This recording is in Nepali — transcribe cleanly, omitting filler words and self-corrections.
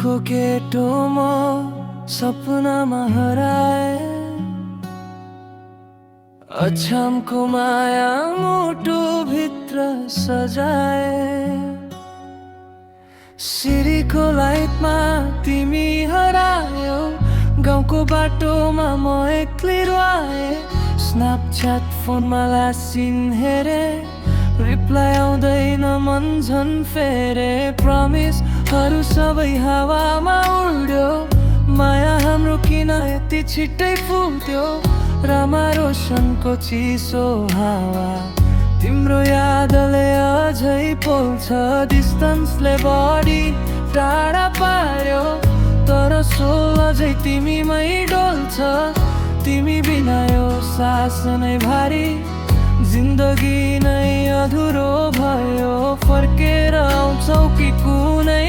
को केटो म सपनामा हराए, अछामको माया मुटु भित्र सजाए। सिरीको लाइटमा तिमी हरायो, गाउँको बाटोमा म एक्लै रुवाए। स्न्यापच्याट फोनमा लास्ट सिन हेरे, रिप्लाई आउँदैन मन झन् फेरे। प्रमिसहरू सबै हावामा उड्यो, माया हाम्रो किन यति छिट्टै फुट्यो। रामा रोशनको चिसो हावा तिम्रो यादले अझै पोल्छ। डिस्टेन्सले बढी टाढा पार्यो, तर सोल अझै तिमीमै डोल्छ। तिमी बिना यो सास नै भारी, जिन्दगी नै अधुरो भयो। फर्केर आउँछौ कि कुनै